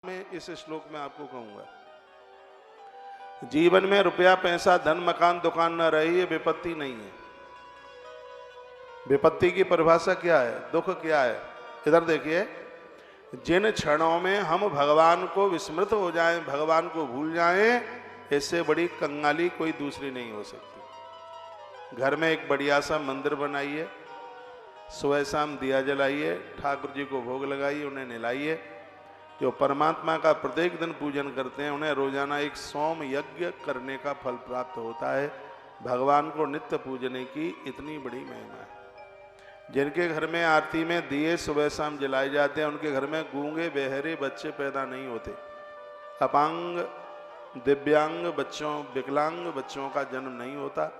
मैं इस श्लोक में आपको कहूंगा, जीवन में रुपया पैसा धन मकान दुकान न रही, ये विपत्ति नहीं है। विपत्ति की परिभाषा क्या है, दुख क्या है? इधर देखिए, जिन क्षणों में हम भगवान को विस्मृत हो जाएं, भगवान को भूल जाएं, इससे बड़ी कंगाली कोई दूसरी नहीं हो सकती। घर में एक बढ़िया सा मंदिर बनाइए, सुबह शाम दिया जलाइए, ठाकुर जी को भोग लगाइए, उन्हें नहलाइए। जो परमात्मा का प्रत्येक दिन पूजन करते हैं उन्हें रोजाना एक सोम यज्ञ करने का फल प्राप्त होता है। भगवान को नित्य पूजने की इतनी बड़ी महिमा है। जिनके घर में आरती में दिए सुबह शाम जलाए जाते हैं, उनके घर में गूंगे बहरे बच्चे पैदा नहीं होते, अपांग दिव्यांग बच्चों विकलांग बच्चों का जन्म नहीं होता।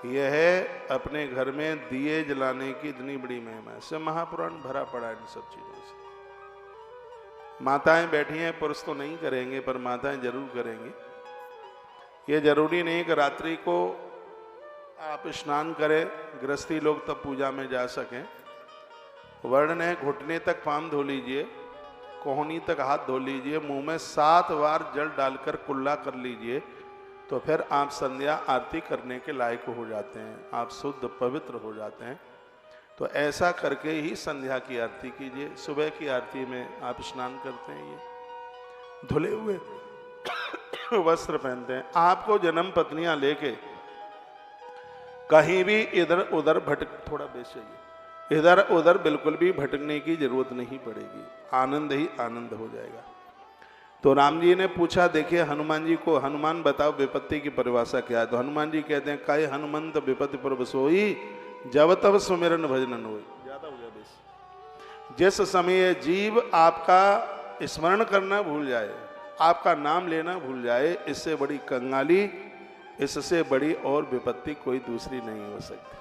यह है अपने घर में दिए जलाने की इतनी बड़ी महिमा है। इससे महापुराण भरा पड़ा है इन सब चीजों से। माताएं बैठी हैं, पुरुष तो नहीं करेंगे पर माताएं जरूर करेंगी। ये जरूरी नहीं कि रात्रि को आप स्नान करें, गृहस्थी लोग तब पूजा में जा सकें। वर्ण है, घुटने तक पाँव धो लीजिए, कोहनी तक हाथ धो लीजिए, मुंह में 7 बार जल डालकर कुल्ला कर लीजिए, तो फिर आप संध्या आरती करने के लायक हो जाते हैं, आप शुद्ध पवित्र हो जाते हैं। तो ऐसा करके ही संध्या की आरती कीजिए। सुबह की आरती में आप स्नान करते हैं, ये धुले हुए वस्त्र पहनते हैं। आपको जन्म पत्नियां लेके कहीं भी इधर उधर थोड़ा बेच जाइए, इधर उधर बिल्कुल भी भटकने की जरूरत नहीं पड़ेगी, आनंद ही आनंद हो जाएगा। तो राम जी ने पूछा, देखिए हनुमान जी को, हनुमान बताओ विपत्ति की परिभाषा क्या है? तो हनुमान जी कहते हैं, काय हनुमंत विपत्ति पर सोई, जब तब सुमिरन भजन होई। ज्यादा हो गया बेस। जिस समय जीव आपका स्मरण करना भूल जाए, आपका नाम लेना भूल जाए, इससे बड़ी कंगाली, इससे बड़ी और विपत्ति कोई दूसरी नहीं हो सकती।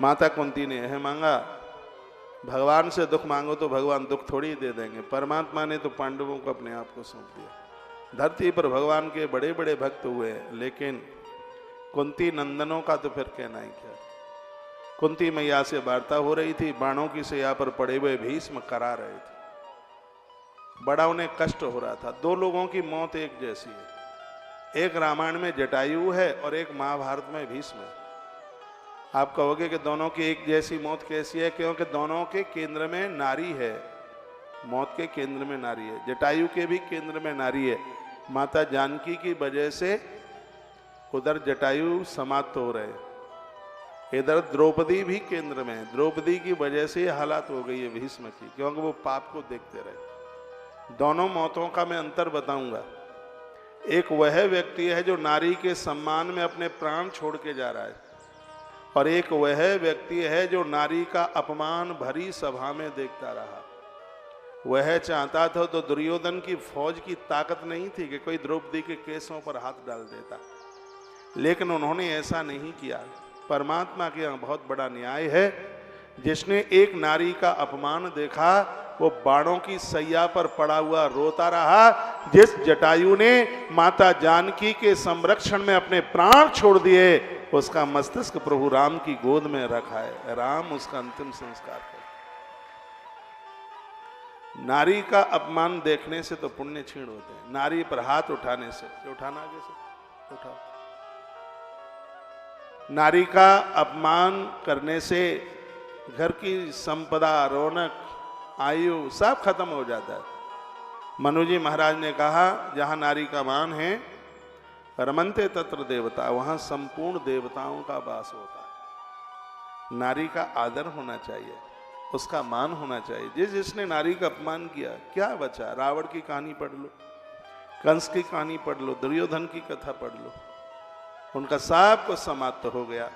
माता कुंती ने यह मांगा, भगवान से दुख मांगो तो भगवान दुख थोड़ी दे देंगे। परमात्मा ने तो पांडवों को अपने आप को सौंप दिया। धरती पर भगवान के बड़े बड़े भक्त हुए हैं, लेकिन कुंती नंदनों का तो फिर कहना ही क्या। कुंती मैया से वार्ता हो रही थी, बाणों की सैया पर पड़े हुए भीष्म करा रहे थे, बड़ा उन्हें कष्ट हो रहा था। 2 लोगों की मौत एक जैसी है, एक रामायण में जटायु है और एक महाभारत में भीष्म है। आप कहोगे कि दोनों की एक जैसी मौत कैसी है? क्योंकि दोनों के केंद्र में नारी है, मौत के केंद्र में नारी है। जटायु के भी केंद्र में नारी है। माता जानकी की वजह से उधर जटायु समाप्त हो रहे, इधर द्रौपदी भी केंद्र में है। द्रौपदी की वजह से हालात हो गई है भीष्म की, क्योंकि वो पाप को देखते रहे। दोनों मौतों का मैं अंतर बताऊंगा। एक वह व्यक्ति है जो नारी के सम्मान में अपने प्राण छोड़ के जा रहा है, और एक वह व्यक्ति है जो नारी का अपमान भरी सभा में देखता रहा। वह चाहता था तो दुर्योधन की फौज की ताकत नहीं थी कि कोई द्रौपदी के केसों पर हाथ डाल देता, लेकिन उन्होंने ऐसा नहीं किया। परमात्मा के यहाँ बहुत बड़ा न्याय है। जिसने एक नारी का अपमान देखा, वो बाणों की सैया पर पड़ा हुआ रोता रहा। जिस जटायु ने माता जानकी के संरक्षण में अपने प्राण छोड़ दिए, उसका मस्तिष्क प्रभु राम की गोद में रखा है, राम उसका अंतिम संस्कार कर। नारी का अपमान देखने से तो पुण्य क्षीण होते हैं, नारी पर हाथ उठाने से, उठाना आगे से उठाओ। नारी का अपमान करने से घर की संपदा, रौनक, आयु सब खत्म हो जाता है। मनु जी महाराज ने कहा, जहां नारी का मान है, रमनते तत्र देवता, वहां संपूर्ण देवताओं का वास होता है। नारी का आदर होना चाहिए, उसका मान होना चाहिए। जिसने नारी का अपमान किया, क्या बचा? रावण की कहानी पढ़ लो, कंस की कहानी पढ़ लो, दुर्योधन की कथा पढ़ लो, उनका सब कुछ समाप्त हो गया।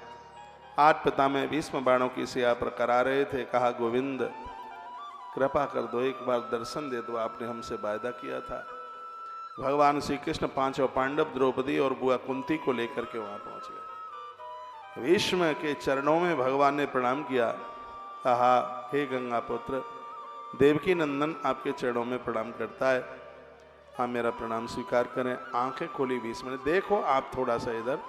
8 पितामह भीष्म बाणों की सैया पर करा रहे थे। कहा, गोविंद कृपा कर दो, एक बार दर्शन दे दो, आपने हमसे वायदा किया था। भगवान श्री कृष्ण 5 पांडव, द्रौपदी और बुआ कुंती को लेकर के वहां पहुंच गए। भीष्म के चरणों में भगवान ने प्रणाम किया। कहा, हे गंगा पुत्र, देवकी नंदन आपके चरणों में प्रणाम करता है, हाँ मेरा प्रणाम स्वीकार करें। आंखें खोली भीष्म ने, देखो आप थोड़ा सा इधर,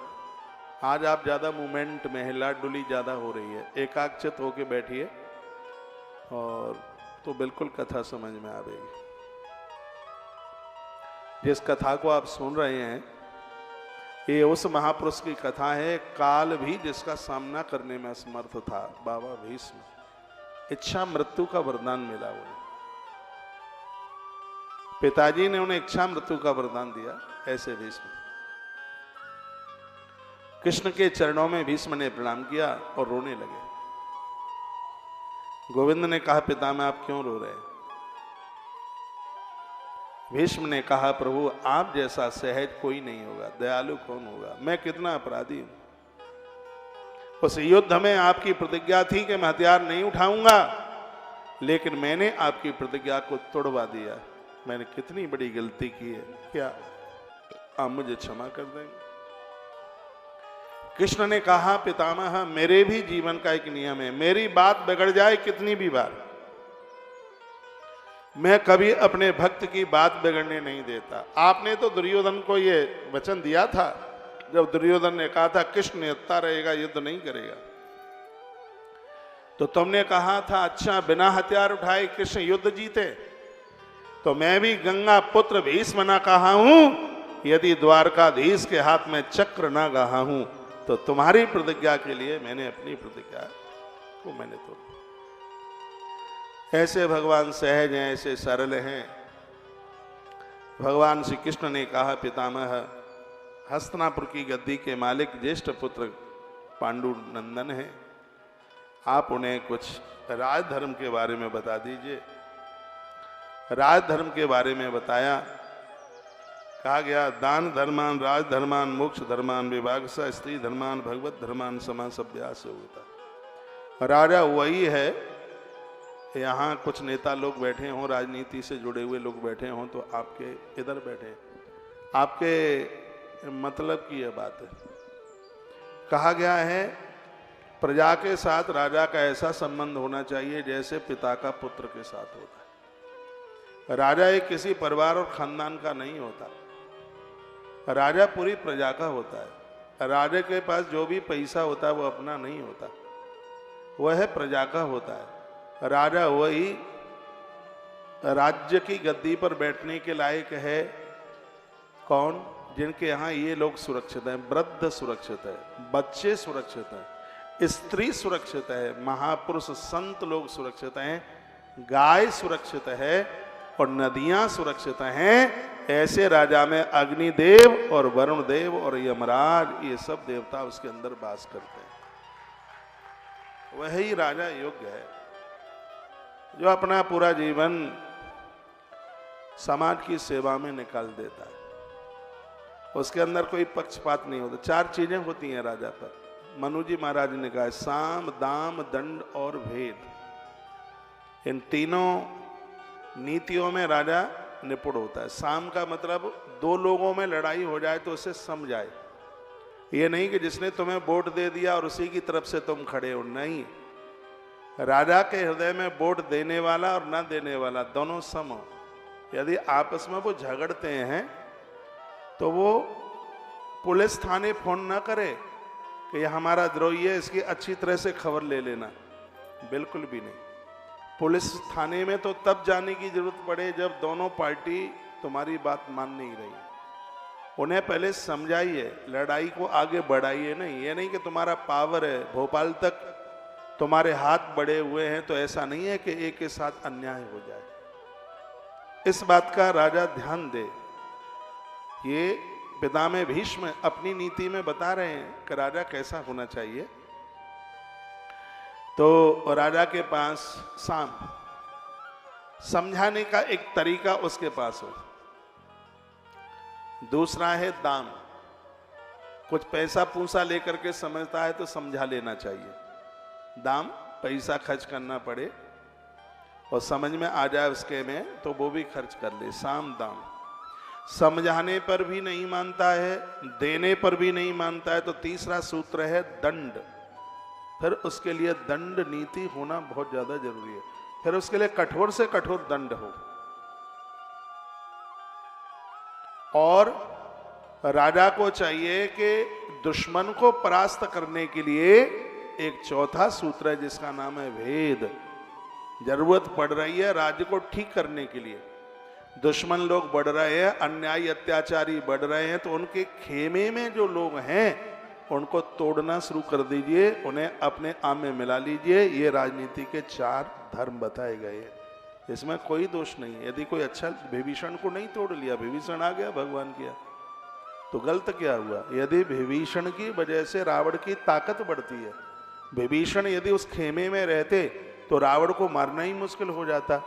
आज आप ज्यादा मूवमेंट में, हिला डुली ज्यादा हो रही है, एकाग्रचित होके बैठिए और तो बिल्कुल कथा समझ में आएगी। जिस कथा को आप सुन रहे हैं ये उस महापुरुष की कथा है, काल भी जिसका सामना करने में असमर्थ था, बाबा भीष्म। इच्छा मृत्यु का वरदान मिला उन्हें, पिताजी ने उन्हें इच्छा मृत्यु का वरदान दिया। ऐसे भीष्म कृष्ण के चरणों में भीष्म ने प्रणाम किया और रोने लगे। गोविंद ने कहा, पितामह आप क्यों रो रहे हैं? भीष्म ने कहा, प्रभु आप जैसा सहज कोई नहीं होगा, दयालु कौन होगा, मैं कितना अपराधी हूं। उस युद्ध में आपकी प्रतिज्ञा थी कि मैं हथियार नहीं उठाऊंगा, लेकिन मैंने आपकी प्रतिज्ञा को तोड़वा दिया। मैंने कितनी बड़ी गलती की है, क्या आप मुझे क्षमा कर देंगे? कृष्ण ने कहा, पितामह मेरे भी जीवन का एक नियम है, मेरी बात बिगड़ जाए कितनी भी बार, मैं कभी अपने भक्त की बात बिगड़ने नहीं देता। आपने तो दुर्योधन को ये वचन दिया था, जब दुर्योधन ने कहा था कृष्ण निहत्था रहेगा, युद्ध नहीं करेगा, तो तुमने कहा था अच्छा बिना हथियार उठाए कृष्ण युद्ध जीते। तो मैं भी गंगा पुत्र भीष्म ना कहा हूं, यदि द्वारकाधीश के हाथ में चक्र ना गहा हूं, तो तुम्हारी प्रतिज्ञा के लिए मैंने अपनी प्रतिज्ञा को मैंने तोड़। ऐसे भगवान सहज हैं, ऐसे सरल हैं। भगवान श्री कृष्ण ने कहा, पितामह हस्तिनापुर की गद्दी के मालिक ज्येष्ठ पुत्र पांडु नंदन हैं, आप उन्हें कुछ राजधर्म के बारे में बता दीजिए। राजधर्म के बारे में बताया, कहा गया दान धर्मान राजधर्मान मोक्ष धर्मान विभागसा स्त्री धर्मान भगवत धर्मान समास अभ्यास होता। राजा वही है, यहाँ कुछ नेता लोग बैठे हों, राजनीति से जुड़े हुए लोग बैठे हों, तो आपके इधर बैठे, आपके मतलब की यह बात है। कहा गया है प्रजा के साथ राजा का ऐसा संबंध होना चाहिए जैसे पिता का पुत्र के साथ होता है। राजा एक किसी परिवार और खानदान का नहीं होता, राजा पूरी प्रजा का होता है। राजा के पास जो भी पैसा होता है वो अपना नहीं होता, वह प्रजा का होता है। राजा वही राज्य की गद्दी पर बैठने के लायक है कौन? जिनके यहाँ ये लोग सुरक्षित हैं, वृद्ध सुरक्षित है, बच्चे सुरक्षित हैं, स्त्री सुरक्षित है, महापुरुष संत लोग सुरक्षित हैं, गाय सुरक्षित है और नदियां सुरक्षित हैं। ऐसे राजा में अग्निदेव और वरुण देव और यमराज ये सब देवता उसके अंदर वास करते हैं। वही राजा योग्य है जो अपना पूरा जीवन समाज की सेवा में निकाल देता है। उसके अंदर कोई पक्षपात नहीं होता। 4 चीजें होती हैं राजा पर। मनु जी महाराज ने कहा, साम दाम दंड और भेद। इन तीनों नीतियों में राजा निपुण होता है। साम का मतलब 2 लोगों में लड़ाई हो जाए तो उसे समझाए, ये नहीं कि जिसने तुम्हें वोट दे दिया और उसी की तरफ से तुम खड़े हो, नहीं। राजा के हृदय में वोट देने वाला और न देने वाला दोनों सम हो। यदि आपस में वो झगड़ते हैं तो वो पुलिस थाने फोन न करे कि यह हमारा द्रोही है, इसकी अच्छी तरह से खबर ले लेना, बिल्कुल भी नहीं। पुलिस थाने में तो तब जाने की जरूरत पड़े जब दोनों पार्टी तुम्हारी बात मान नहीं रही। उन्हें पहले समझाइए, लड़ाई को आगे बढ़ाइए नहीं। ये नहीं कि तुम्हारा पावर है, भोपाल तक तुम्हारे हाथ बढ़े हुए हैं, तो ऐसा नहीं है कि एक के साथ अन्याय हो जाए। इस बात का राजा ध्यान दे। ये पितामह भीष्म अपनी नीति में बता रहे हैं कि राजा कैसा होना चाहिए। तो राजा के पास साम समझाने का एक तरीका उसके पास हो। दूसरा है दाम, कुछ पैसा पूसा लेकर के समझता है तो समझा लेना चाहिए। दाम पैसा खर्च करना पड़े और समझ में आ जाए उसके में तो वो भी खर्च कर ले। साम दाम। समझाने पर भी नहीं मानता है, देने पर भी नहीं मानता है, तो तीसरा सूत्र है दंड। फिर उसके लिए दंड नीति होना बहुत ज्यादा जरूरी है। फिर उसके लिए कठोर से कठोर दंड हो। और राजा को चाहिए कि दुश्मन को परास्त करने के लिए एक चौथा सूत्र है जिसका नाम है भेद। जरूरत पड़ रही है राज्य को ठीक करने के लिए, दुश्मन लोग बढ़ रहे हैं, अन्यायी अत्याचारी बढ़ रहे हैं, तो उनके खेमे में जो लोग हैं उनको तोड़ना शुरू कर दीजिए, उन्हें अपने आम में मिला लीजिए। ये राजनीति के 4 धर्म बताए गए हैं, इसमें कोई दोष नहीं है। यदि कोई अच्छा विभीषण को नहीं तोड़ लिया, विभीषण आ गया भगवान किया, तो गलत क्या हुआ? यदि विभीषण की वजह से रावण की ताकत बढ़ती है, विभीषण यदि उस खेमे में रहते तो रावण को मारना ही मुश्किल हो जाता,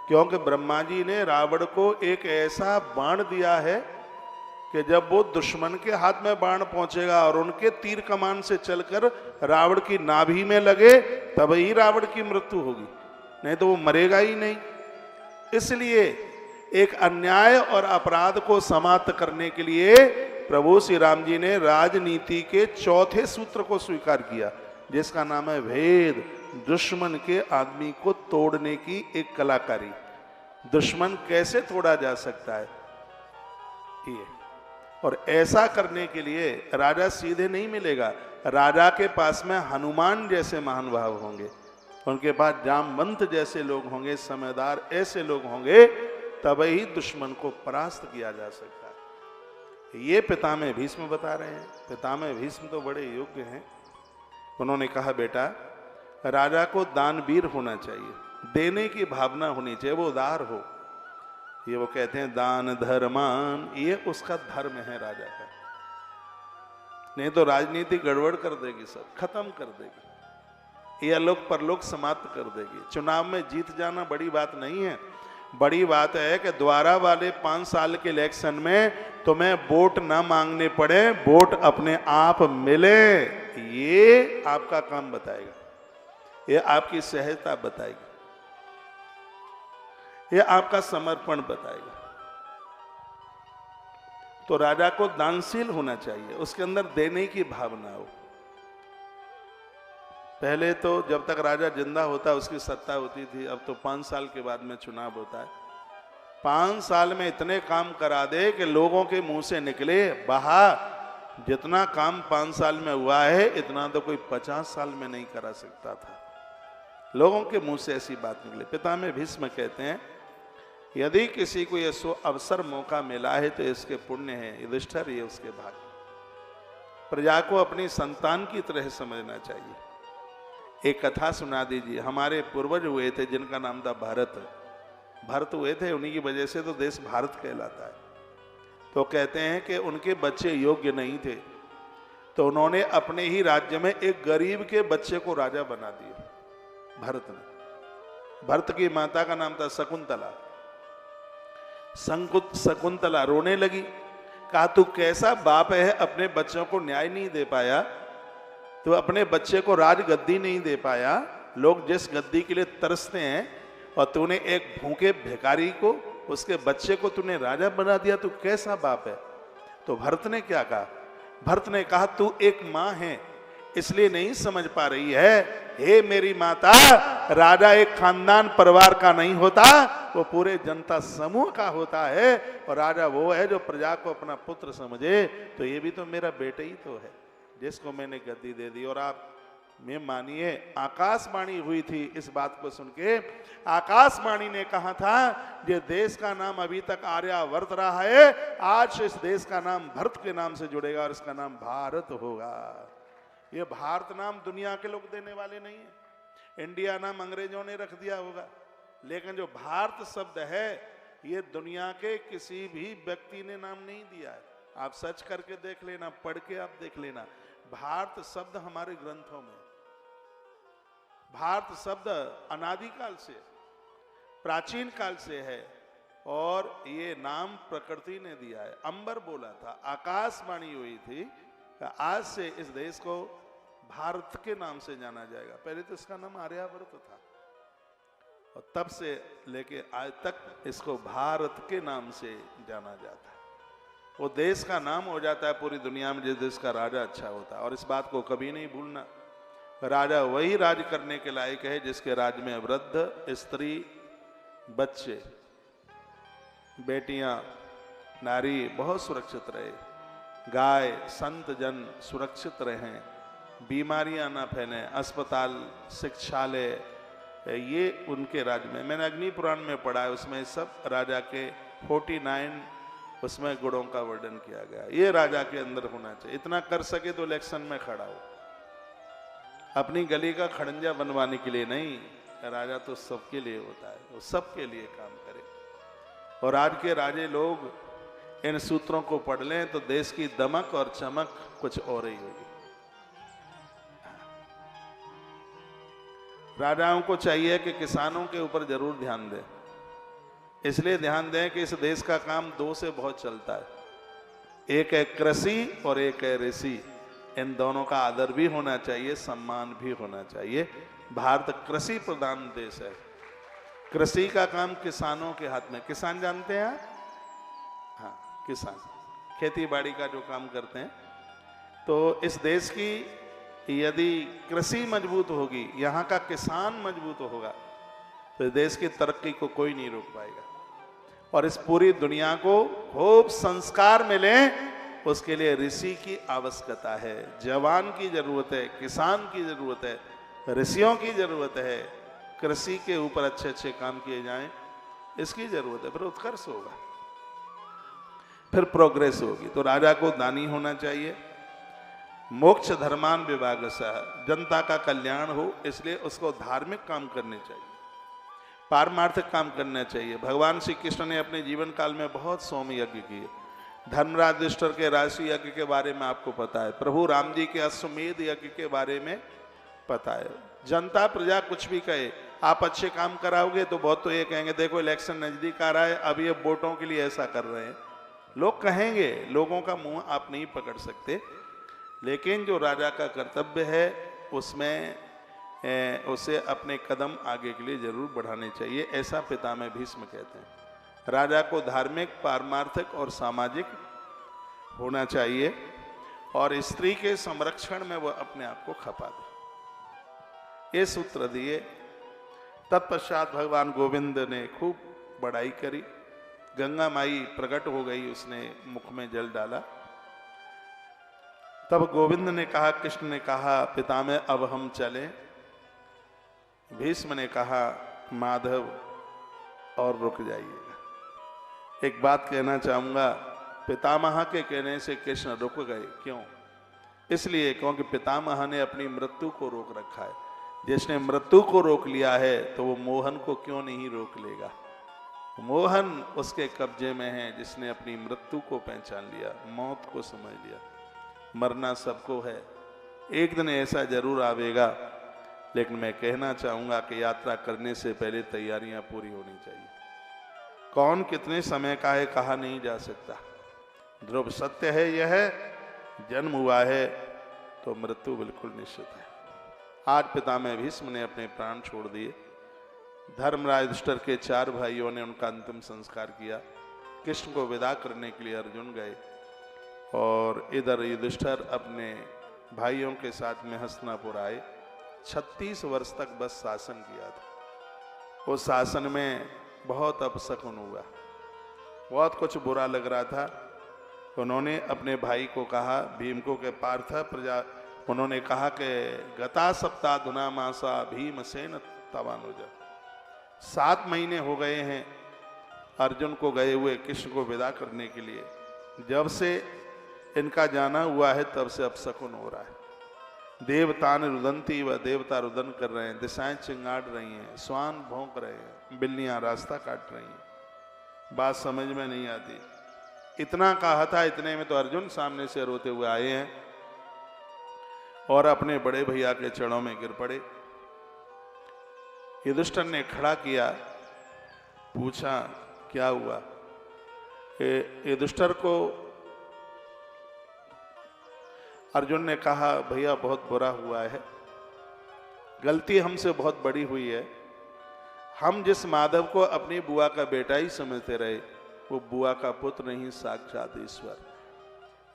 क्योंकि ब्रह्मा जी ने रावण को एक ऐसा बाण दिया है कि जब वो दुश्मन के हाथ में बाण पहुंचेगा और उनके तीर कमान से चलकर रावण की नाभि में लगे, तब ही रावण की मृत्यु होगी, नहीं तो वो मरेगा ही नहीं। इसलिए एक अन्याय और अपराध को समाप्त करने के लिए प्रभु श्री राम जी ने राजनीति के 4थे सूत्र को स्वीकार किया, जिसका नाम है भेद। दुश्मन के आदमी को तोड़ने की एक कलाकारी। दुश्मन कैसे तोड़ा जा सकता है ये, और ऐसा करने के लिए राजा सीधे नहीं मिलेगा। राजा के पास में हनुमान जैसे महान भाव होंगे, उनके पास जामवंत जैसे लोग होंगे, समझदार ऐसे लोग होंगे, तब ही दुश्मन को परास्त किया जा सकता है। ये पितामह भीष्म बता रहे हैं। पितामह भीष्म तो बड़े योग्य हैं। उन्होंने कहा, बेटा राजा को दानवीर होना चाहिए, देने की भावना होनी चाहिए, वो उदार हो। ये वो कहते हैं दान धर्मान, ये उसका धर्म है राजा का, नहीं तो राजनीति गड़बड़ कर देगी, सब खत्म कर देगी, ये अलोक परलोक समाप्त कर देगी। चुनाव में जीत जाना बड़ी बात नहीं है, बड़ी बात है कि द्वारा वाले 5 साल के इलेक्शन में तुम्हें वोट ना मांगने पड़े, वोट अपने आप मिले। ये आपका काम बताएगा, ये आपकी सहजता बताएगी, ये आपका समर्पण बताएगा। तो राजा को दानशील होना चाहिए, उसके अंदर देने की भावना हो। पहले तो जब तक राजा जिंदा होता उसकी सत्ता होती थी, अब तो 5 साल के बाद में चुनाव होता है। 5 साल में इतने काम करा दे कि लोगों के मुंह से निकले, बहा जितना काम 5 साल में हुआ है इतना तो कोई 50 साल में नहीं करा सकता था। लोगों के मुंह से ऐसी बात निकले। पितामह भीष्म कहते हैं, यदि किसी को ये अवसर मौका मिला है तो इसके पुण्य है, युधिष्ठिर ये उसके भाग्य। प्रजा को अपनी संतान की तरह समझना चाहिए। एक कथा सुना दीजिए। हमारे पूर्वज हुए थे जिनका नाम था भरत। भरत हुए थे, उन्हीं की वजह से तो देश भारत कहलाता है। तो कहते हैं कि उनके बच्चे योग्य नहीं थे, तो उन्होंने अपने ही राज्य में एक गरीब के बच्चे को राजा बना दिया भरत ने। भरत की माता का नाम था शकुंतला। शकुंतला रोने लगी, कहा तू कैसा बाप है, अपने बच्चों को न्याय नहीं दे पाया, तो अपने बच्चे को राजगद्दी नहीं दे पाया। लोग जिस गद्दी के लिए तरसते हैं, और तूने एक भूखे भिखारी को, उसके बच्चे को तूने राजा बना दिया, तू कैसा बाप है। तो भरत ने क्या कहा? भरत ने कहा तू एक माँ है इसलिए नहीं समझ पा रही है। हे मेरी माता, राजा एक खानदान परिवार का नहीं होता, वो पूरे जनता समूह का होता है, और राजा वो है जो प्रजा को अपना पुत्र समझे। तो ये भी तो मेरा बेटा ही तो है जिसको मैंने गद्दी दे दी। और आप मैं मानिए, आकाशवाणी हुई थी इस बात को सुन के। आकाशवाणी ने कहा था ये देश का नाम अभी तक आर्यावर्त रहा है, आज इस देश का नाम भरत के नाम से जुड़ेगा और इसका नाम भारत होगा। ये भारत नाम दुनिया के लोग देने वाले नहीं है, इंडिया नाम अंग्रेजों ने रख दिया होगा, लेकिन जो भारत शब्द है ये दुनिया के किसी भी व्यक्ति ने नाम नहीं दिया है। आप सर्च करके देख लेना, पढ़ के आप देख लेना। भारत शब्द हमारे ग्रंथों में, भारत शब्द अनादिकाल से, प्राचीन काल से है, और ये नाम प्रकृति ने दिया है। अंबर बोला था, आकाशवाणी हुई थी, आज से इस देश को भारत के नाम से जाना जाएगा। पहले तो इसका नाम आर्यावर्त था, और तब से लेके आज तक इसको भारत के नाम से जाना जाता है। वो देश का नाम हो जाता है पूरी दुनिया में जिस देश का राजा अच्छा होता है। और इस बात को कभी नहीं भूलना, राजा वही राज करने के लायक है जिसके राज में वृद्ध, स्त्री, बच्चे, बेटियां, नारी बहुत सुरक्षित रहे, गाय, संत जन सुरक्षित रहें, बीमारियां ना फैलें, अस्पताल, शिक्षालय, ये उनके राज्य में। मैंने अग्नि पुराण में पढ़ा है, उसमें सब राजा के 49 उसमें गुणों का वर्णन किया गया। ये राजा के अंदर होना चाहिए। इतना कर सके तो इलेक्शन में खड़ा हो, अपनी गली का खड़ंजा बनवाने के लिए नहीं। राजा तो सबके लिए होता है, वो सबके लिए काम करे। और आज के राजे लोग इन सूत्रों को पढ़ लें तो देश की दमक और चमक कुछ और ही होगी। राजाओं को चाहिए कि किसानों के ऊपर जरूर ध्यान दें। इसलिए ध्यान दें कि इस देश का काम दो से बहुत चलता है, एक है कृषि और एक है ऋषि। इन दोनों का आदर भी होना चाहिए, सम्मान भी होना चाहिए। भारत कृषि प्रधान देश है। कृषि का काम किसानों के हाथ में। किसान जानते हैं आप? हाँ, किसान खेती बाड़ी का जो काम करते हैं। तो इस देश की यदि कृषि मजबूत होगी, यहाँ का किसान मजबूत होगा, तो देश की तरक्की को कोई नहीं रोक पाएगा। और इस पूरी दुनिया को खूब संस्कार मिले, उसके लिए ऋषि की आवश्यकता है, जवान की जरूरत है, किसान की जरूरत है, ऋषियों की जरूरत है। कृषि के ऊपर अच्छे अच्छे काम किए जाएं, इसकी जरूरत है। फिर उत्कर्ष होगा, फिर प्रोग्रेस होगी। तो राजा को दानी होना चाहिए। मोक्ष धर्मान विभागसः, जनता का कल्याण हो, इसलिए उसको धार्मिक काम करने चाहिए, पारमार्थिक काम करना चाहिए। भगवान श्री कृष्ण ने अपने जीवन काल में बहुत सोम यज्ञ किए। धर्मराज युधिष्ठिर के राशि यज्ञ के बारे में आपको पता है। प्रभु राम जी के अश्वमेध यज्ञ के बारे में पता है। जनता प्रजा कुछ भी कहे, आप अच्छे काम कराओगे तो बहुत तो ये कहेंगे देखो इलेक्शन नजदीक आ रहा है, अब ये वोटों के लिए ऐसा कर रहे हैं। लोग कहेंगे, लोगों का मुंह आप नहीं पकड़ सकते। लेकिन जो राजा का कर्तव्य है उसमें उसे अपने कदम आगे के लिए जरूर बढ़ाने चाहिए, ऐसा पितामह भीष्म कहते हैं। राजा को धार्मिक, पारमार्थिक और सामाजिक होना चाहिए और स्त्री के संरक्षण में वह अपने आप को खपा दे। ये सूत्र दिए। तत्पश्चात भगवान गोविंद ने खूब बड़ाई करी। गंगा माई प्रकट हो गई, उसने मुख में जल डाला। तब गोविंद ने कहा, कृष्ण ने कहा, पितामह अब हम चलें। भीष्म ने कहा, माधव और रुक जाइएगा। एक बात कहना चाहूंगा, पितामह के कहने से कृष्ण रुक गए। क्यों? इसलिए क्योंकि पितामह ने अपनी मृत्यु को रोक रखा है। जिसने मृत्यु को रोक लिया है तो वो मोहन को क्यों नहीं रोक लेगा? मोहन उसके कब्जे में है जिसने अपनी मृत्यु को पहचान लिया, मौत को समझ लिया। मरना सबको है, एक दिन ऐसा जरूर आवेगा। लेकिन मैं कहना चाहूंगा कि यात्रा करने से पहले तैयारियां पूरी होनी चाहिए। कौन कितने समय का है कहा नहीं जा सकता। ध्रुव सत्य है यह, जन्म हुआ है तो मृत्यु बिल्कुल निश्चित है। आज पितामह भीष्म ने अपने प्राण छोड़ दिए। धर्मराज युधिष्ठिर के 4 भाइयों ने उनका अंतिम संस्कार किया। कृष्ण को विदा करने के लिए अर्जुन गए और इधर युधिष्ठिर अपने भाइयों के साथ में हस्तिनापुर आए। 36 वर्ष तक बस शासन किया था। उस शासन में बहुत अपशकुन हुआ, बहुत कुछ बुरा लग रहा था। उन्होंने अपने भाई को कहा, भीम को के पार्थ प्रजा, उन्होंने कहा कि गता सप्ताह धुना मासा भीमसेन तवानुज, 7 महीने हो गए हैं अर्जुन को गए हुए कृष्ण को विदा करने के लिए। जब से इनका जाना हुआ है तब से अपशकुन हो रहा है। देवतान रुदंती, व देवता रुदन कर रहे हैं, दिशाएं चिंगाड़ रही हैं, स्वान भौंक रहे हैं, बिल्लियां रास्ता काट रही हैं। बात समझ में नहीं आती। इतना कहा था, इतने में तो अर्जुन सामने से रोते हुए आए हैं और अपने बड़े भैया के चरणों में गिर पड़े। युधिष्ठिर ने खड़ा किया, पूछा क्या हुआ। युधिष्ठिर को अर्जुन ने कहा, भैया बहुत बुरा हुआ है, गलती हमसे बहुत बड़ी हुई है। हम जिस माधव को अपनी बुआ का बेटा ही समझते रहे, वो बुआ का पुत्र नहीं, साक्षात ईश्वर।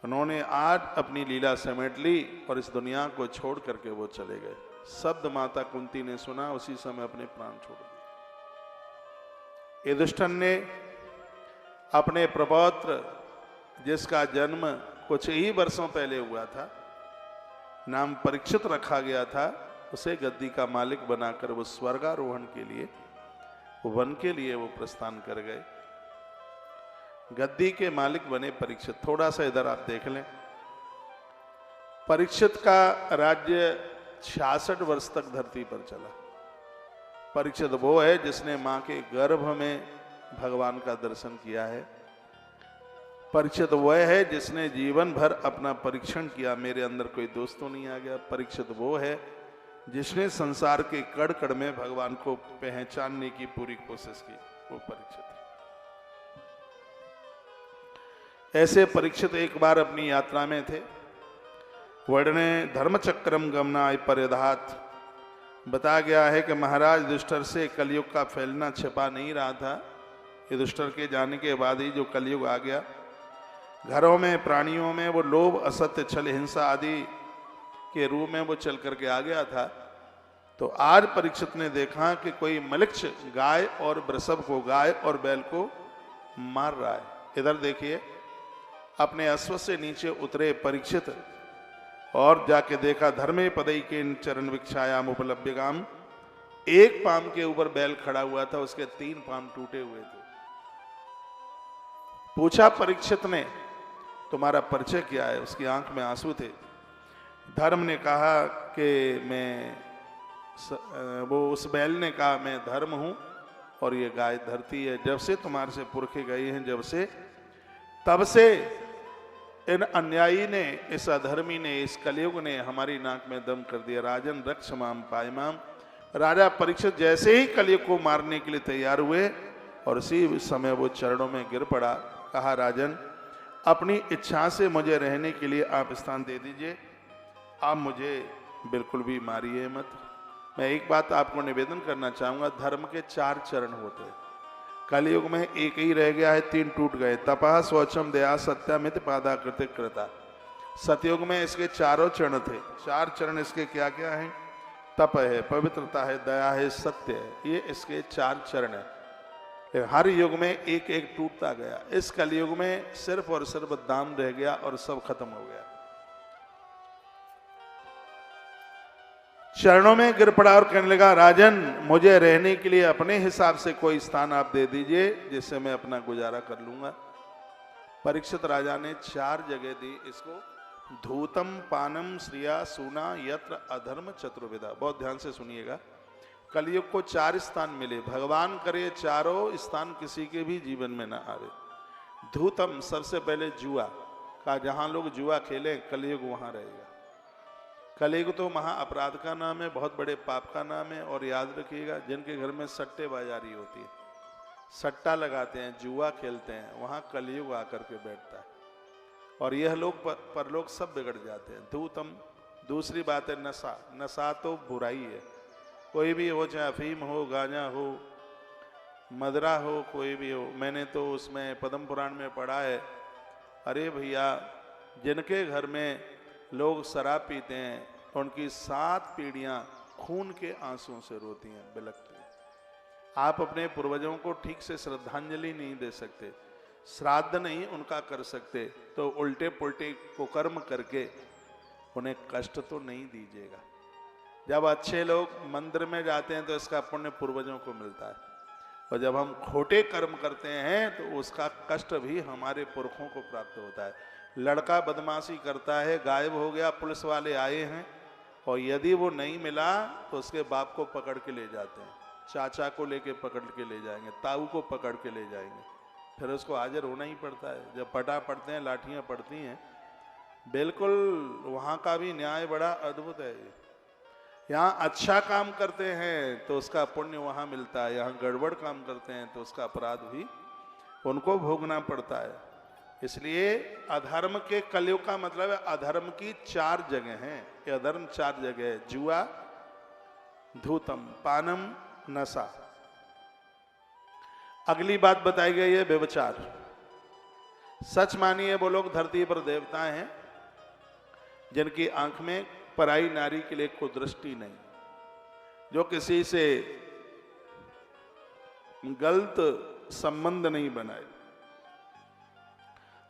उन्होंने आज अपनी लीला समेट ली और इस दुनिया को छोड़ करके वो चले गए। शब्द माता कुंती ने सुना, उसी समय अपने प्राण छोड़ दिए। युधिष्ठिर ने अपने प्रपौत्र, जिसका जन्म कुछ ही वर्षों पहले हुआ था, नाम परीक्षित रखा गया था, उसे गद्दी का मालिक बनाकर वो स्वर्गारोहण के लिए, वन के लिए वो प्रस्थान कर गए। गद्दी के मालिक बने परीक्षित। थोड़ा सा इधर आप देख लें, परीक्षित का राज्य 66 वर्ष तक धरती पर चला। परीक्षित वो है जिसने मां के गर्भ में भगवान का दर्शन किया है। परीक्षित वह है जिसने जीवन भर अपना परीक्षण किया, मेरे अंदर कोई दोष तो नहीं आ गया। परीक्षित वो है जिसने संसार के कड़ कड़ में भगवान को पहचानने की पूरी कोशिश की, वो परीक्षित है। ऐसे परीक्षित एक बार अपनी यात्रा में थे। वर्णने धर्मचक्रम गमनाय परिधात, बताया गया है कि महाराज युधिष्ठिर से कलयुग का फैलना छिपा नहीं रहा था। युधिष्ठिर के जाने के बाद ही जो कलयुग आ गया, घरों में प्राणियों में वो लोभ, असत्य, छल, हिंसा आदि के रूप में वो चल करके आ गया था। तो आज परीक्षित ने देखा कि कोई मलिक्ष गाय और वृषभ को, गाय और बैल को मार रहा है। इधर देखिए, अपने अश्व से नीचे उतरे परीक्षित और जाके देखा धर्मे पदई के चरण विक्षायाम उपलब्धगाम, एक पाम के ऊपर बैल खड़ा हुआ था, उसके 3 पाम टूटे हुए थे। पूछा परीक्षित ने, तुम्हारा परिचय क्या है? उसकी आंख में आंसू थे। धर्म ने कहा कि वो उस बैल ने कहा मैं धर्म हूं और ये गाय धरती है। जब से तुम्हारे से पुरखे गए हैं, जब से, तब से इन अन्यायी ने, इस अधर्मी ने, इस कलयुग ने हमारी नाक में दम कर दिया। राजन रक्ष माम पायमाम। राजा परीक्षित जैसे ही कलयुग को मारने के लिए तैयार हुए और उसी समय वो चरणों में गिर पड़ा। कहा, राजन, अपनी इच्छा से मुझे रहने के लिए आप स्थान दे दीजिए, आप मुझे बिल्कुल भी मारिए मत। मैं एक बात आपको निवेदन करना चाहूंगा, धर्म के 4 चरण होते हैं। कलयुग में एक ही रह गया है, 3 टूट गए। तपा, स्वच्छम, दया, सत्यामित, पादा, कृत्य, कृता। सतयुग में इसके 4 चरण थे। 4 चरण इसके क्या क्या हैं? तप है, पवित्रता है, दया है, सत्य है। ये इसके 4 चरण है। हर युग में एक एक टूटता गया। इस कलयुग में सिर्फ और सिर्फ दाम रह गया और सब खत्म हो गया। चरणों में गिर पड़ा और कहने लगा, राजन, मुझे रहने के लिए अपने हिसाब से कोई स्थान आप दे दीजिए जिससे मैं अपना गुजारा कर लूंगा। परीक्षित राजा ने 4 जगह दी इसको। धूतम, पानम, श्रिया, सूना, यत्र अधर्म चतुर्विधा। बहुत ध्यान से सुनिएगा, कलयुग को 4 स्थान मिले। भगवान करे चारों स्थान किसी के भी जीवन में ना आवे। धूतम, सबसे पहले जुआ का, जहां लोग जुआ खेले कलयुग वहां रहेगा। कलयुग तो महा अपराध का नाम है, बहुत बड़े पाप का नाम है। और याद रखिएगा, जिनके घर में सट्टेबाजारी होती है, सट्टा लगाते हैं, जुआ खेलते हैं, वहां कलयुग आकर के बैठता है और यह लोग परलोक सब बिगड़ जाते हैं। धूतम। दूसरी बात है नशा। नशा तो बुराई है, कोई भी हो, चाहे अफीम हो, गांजा हो, मदरा हो, कोई भी हो। मैंने तो उसमें पद्म पुराण में पढ़ा है, अरे भैया, जिनके घर में लोग शराब पीते हैं उनकी 7 पीढ़ियां खून के आंसुओं से रोती हैं, बिलखती हैं। आप अपने पूर्वजों को ठीक से श्रद्धांजलि नहीं दे सकते, श्राद्ध नहीं उनका कर सकते, तो उल्टे पुल्टे कुकर्म करके उन्हें कष्ट तो नहीं दीजिएगा। जब अच्छे लोग मंदिर में जाते हैं तो इसका पुण्य पूर्वजों को मिलता है, और जब हम खोटे कर्म करते हैं तो उसका कष्ट भी हमारे पुरखों को प्राप्त होता है। लड़का बदमाशी करता है, गायब हो गया, पुलिस वाले आए हैं, और यदि वो नहीं मिला तो उसके बाप को पकड़ के ले जाते हैं, चाचा को लेके पकड़ के ले जाएंगे, ताऊ को पकड़ के ले जाएंगे, फिर उसको हाजिर होना ही पड़ता है। जब पटा पड़ते हैं, लाठियां पड़ती हैं, बिल्कुल वहाँ का भी न्याय बड़ा अद्भुत है। यहाँ अच्छा काम करते हैं तो उसका पुण्य वहाँ मिलता है, यहाँ गड़बड़ काम करते हैं तो उसका अपराध भी उनको भोगना पड़ता है। इसलिए अधर्म के कलयुग का मतलब है अधर्म की 4 जगह हैं। ये अधर्म 4 जगह है, जुआ, धूतम, पानम, नशा। अगली बात बताई गई है व्यभिचार। सच मानिए, वो लोग धरती पर देवता हैं जिनकी आंख में पराई नारी के लिए कोई दृष्टि नहीं, जो किसी से गलत संबंध नहीं बनाए।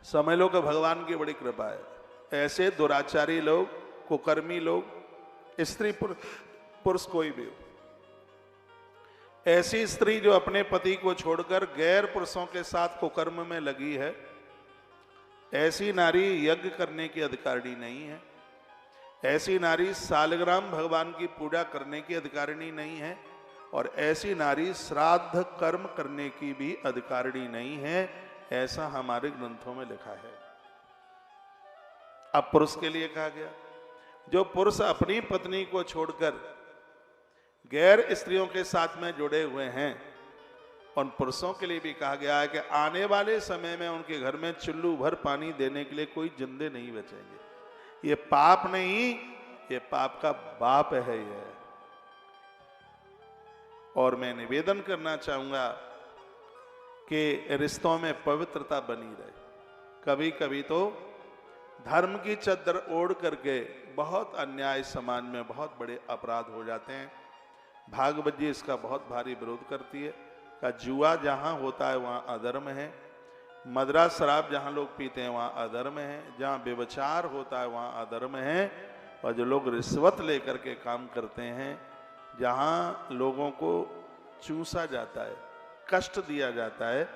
समझ लो कि भगवान की बड़ी कृपा है। ऐसे दुराचारी लोग, कुकर्मी लोग, स्त्री पुरुष कोई भी हो, ऐसी स्त्री जो अपने पति को छोड़कर गैर पुरुषों के साथ कुकर्म में लगी है, ऐसी नारी यज्ञ करने की अधिकारिणी नहीं है। ऐसी नारी सालग्राम भगवान की पूजा करने की अधिकारिणी नहीं है। और ऐसी नारी श्राद्ध कर्म करने की भी अधिकारिणी नहीं है, ऐसा हमारे ग्रंथों में लिखा है। अब पुरुष के लिए कहा गया, जो पुरुष अपनी पत्नी को छोड़कर गैर स्त्रियों के साथ में जुड़े हुए हैं, उन पुरुषों के लिए भी कहा गया है कि आने वाले समय में उनके घर में चुल्लू भर पानी देने के लिए कोई जिंदे नहीं बचेंगे। ये पाप नहीं, ये पाप का बाप है ये। और मैं निवेदन करना चाहूंगा कि रिश्तों में पवित्रता बनी रहे। कभी कभी तो धर्म की चद्दर ओढ़ करके बहुत अन्याय समाज में बहुत बड़े अपराध हो जाते हैं। भागवत जी इसका बहुत भारी विरोध करती है का जुआ जहां होता है वहां अधर्म है, मदरा शराब जहां लोग पीते हैं वहां अधर्म है, जहां व्यभिचार होता है वहां अधर्म है, और जो लोग रिश्वत लेकर के काम करते हैं, जहां लोगों को चूसा जाता है, कष्ट दिया जाता है,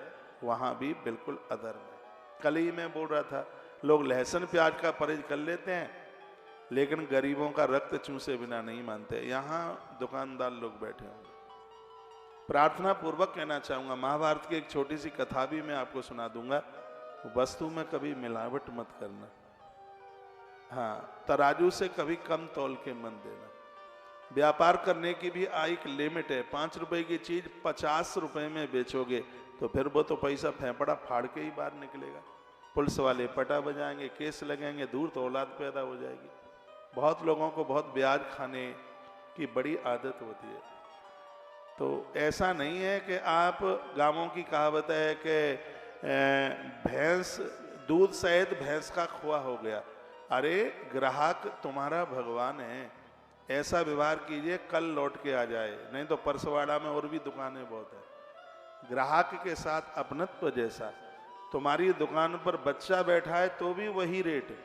वहां भी बिल्कुल अधर्म है। कल ही मैं बोल रहा था, लोग लहसुन प्याज का परहेज कर लेते हैं, लेकिन गरीबों का रक्त चूसे बिना नहीं मानते। यहाँ दुकानदार लोग बैठे होंगे। प्रार्थना पूर्वक कहना चाहूंगा, महाभारत की एक छोटी सी कथा भी मैं आपको सुना दूंगा। वस्तु में कभी मिलावट मत करना। हाँ, तराजू से कभी कम तौल के मन देना। व्यापार करने की भी एक लिमिट है। 5 रुपए की चीज 50 रुपए में बेचोगे तो फिर वो तो पैसा फेंपड़ा फाड़ के ही बाहर निकलेगा। पुलिस वाले पटा बजाएंगे, केस लगेंगे, दूर तो औलाद पैदा हो जाएगी। बहुत लोगों को बहुत ब्याज खाने की बड़ी आदत होती है। तो ऐसा नहीं है कि आप, गांवों की कहावत है कि भैंस दूध सहित भैंस का खोआ हो गया। अरे ग्राहक तुम्हारा भगवान है, ऐसा व्यवहार कीजिए कल लौट के आ जाए, नहीं तो परसवाड़ा में और भी दुकानें बहुत है। ग्राहक के साथ अपनत्व जैसा। तुम्हारी दुकान पर बच्चा बैठा है तो भी वही रेट,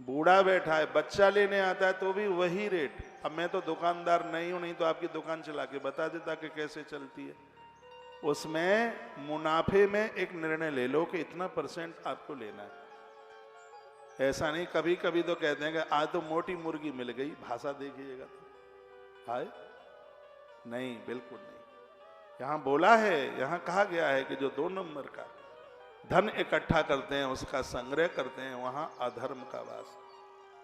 बूढ़ा बैठा है बच्चा लेने आता है तो भी वही रेट। अब मैं तो दुकानदार नहीं हूं, नहीं तो आपकी दुकान चला के बता देता कि कैसे चलती है। उसमें मुनाफे में एक निर्णय ले लो कि इतना % आपको लेना है। ऐसा नहीं, कभी कभी तो कहते हैं कि आज तो मोटी मुर्गी मिल गई, भाषा देखिएगा तो हाय नहीं, बिल्कुल नहीं। यहां बोला है, यहां कहा गया है कि जो 2 नंबर का धन इकट्ठा करते हैं, उसका संग्रह करते हैं, वहां अधर्म का वास।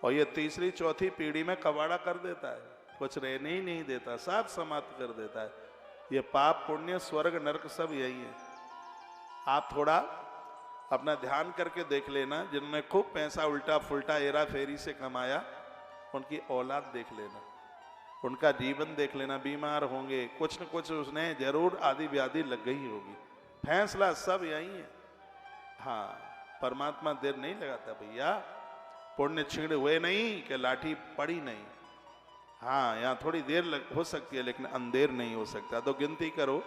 और ये तीसरी चौथी पीढ़ी में कबाड़ा कर देता है, कुछ रहने ही नहीं देता, सब समाप्त कर देता है। ये पाप पुण्य स्वर्ग नरक सब यही है। आप थोड़ा अपना ध्यान करके देख लेना, जिन्होंने खूब पैसा उल्टा फुल्टा हेरा फेरी से कमाया, उनकी औलाद देख लेना, उनका जीवन देख लेना। बीमार होंगे, कुछ न कुछ उसने जरूर आदि व्याधि लग गई होगी। फैसला सब यही है। हाँ, परमात्मा देर नहीं लगाता भैया। पुण्य छीण हुए नहीं कि लाठी पड़ी नहीं। हाँ, यहाँ थोड़ी देर हो सकती है, लेकिन अंधेर नहीं हो सकता। तो गिनती करो,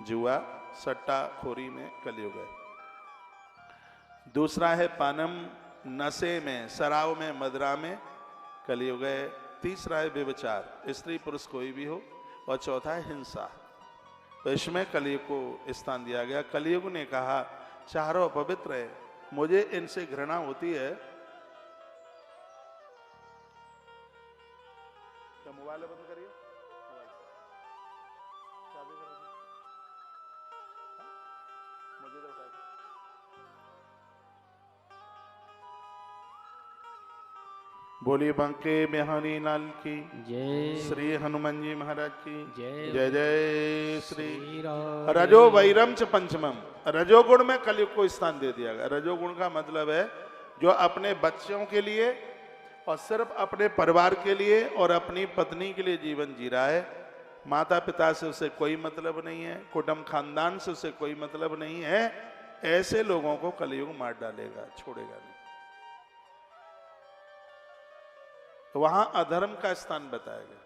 जुआ सट्टा खोरी में कलयुग है। दूसरा है पानम, नशे में, शराब में, मदरा में कलयुग है। तीसरा है व्यभिचार, स्त्री पुरुष कोई भी हो। और चौथा है हिंसा। तो इसमें कलयुग को स्थान दिया गया। कलयुग ने कहा चारों पवित्र है, मुझे इनसे घृणा होती है। तो मोबाइल बंद करिए, मुझे तो उठा। बोलिए बांके बिहारी लाल की जय। श्री हनुमान जी महाराज की जय। जय जय श्री राम। रजो वैरम च पंचमम। रजोगुण में कलयुग को स्थान दे दिया गया। रजोगुण का मतलब है जो अपने बच्चों के लिए और सिर्फ अपने परिवार के लिए और अपनी पत्नी के लिए जीवन जी रहा है। माता पिता से उसे कोई मतलब नहीं है, कुटुंब खानदान से उसे कोई मतलब नहीं है। ऐसे लोगों को कलयुग मार डालेगा, छोड़ेगा नहीं। तो वहां अधर्म का स्थान बताया गया।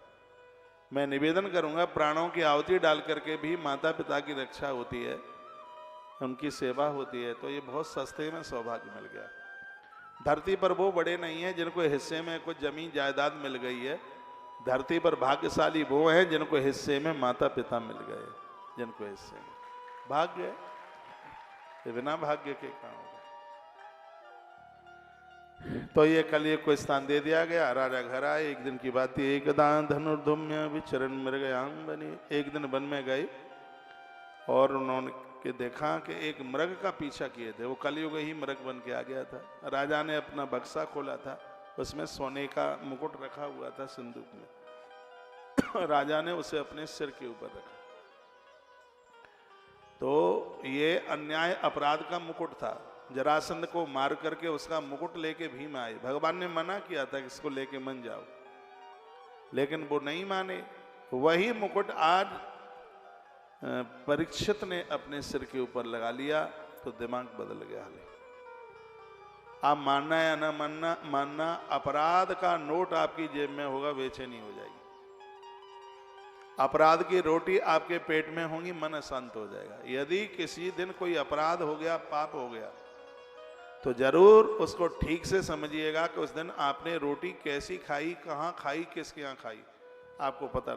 मैं निवेदन करूंगा, प्राणों की आहुति डाल करके भी माता पिता की रक्षा होती है, उनकी सेवा होती है। तो ये बहुत सस्ते में सौभाग्य मिल गया। धरती पर वो बड़े नहीं है जिनको हिस्से में कुछ जमीन जायदाद मिल गई है, धरती पर भाग्यशाली वो हैं जिनको हिस्से में माता पिता मिल गए, जिनको हिस्से में भाग्य, ये बिना भाग्य के काम होगा। तो ये कलयुग को स्थान दे दिया गया। राजा घर आए, एक दिन की बात थी। एकदा धनुर्धुम्य विचरण मृगयाम बने, एक दिन वन में गए और उन्होंने के देखा कि एक मृग का पीछा किए थे। वो कलयुग ही मृग बन के आ गया था। राजा ने अपना बक्सा खोला था, उसमें सोने का मुकुट रखा हुआ था संदूक में। राजा ने उसे अपने सिर के ऊपर रखा। तो ये अन्याय अपराध का मुकुट था। जरासंध को मार करके उसका मुकुट लेके भीम आए। भगवान ने मना किया था कि इसको लेके मन जाओ, लेकिन वो नहीं माने। वही मुकुट आज परीक्षित ने अपने सिर के ऊपर लगा लिया, तो दिमाग बदल गया। हाले आप मानना या ना मानना, मानना अपराध का नोट आपकी जेब में होगा, बेचैनी हो जाएगी। अपराध की रोटी आपके पेट में होगी, मन अशांत हो जाएगा। यदि किसी दिन कोई अपराध हो गया, पाप हो गया, तो जरूर उसको ठीक से समझिएगा कि उस दिन आपने रोटी कैसी खाई, कहाँ खाई, किसके यहाँ खाई, आपको पता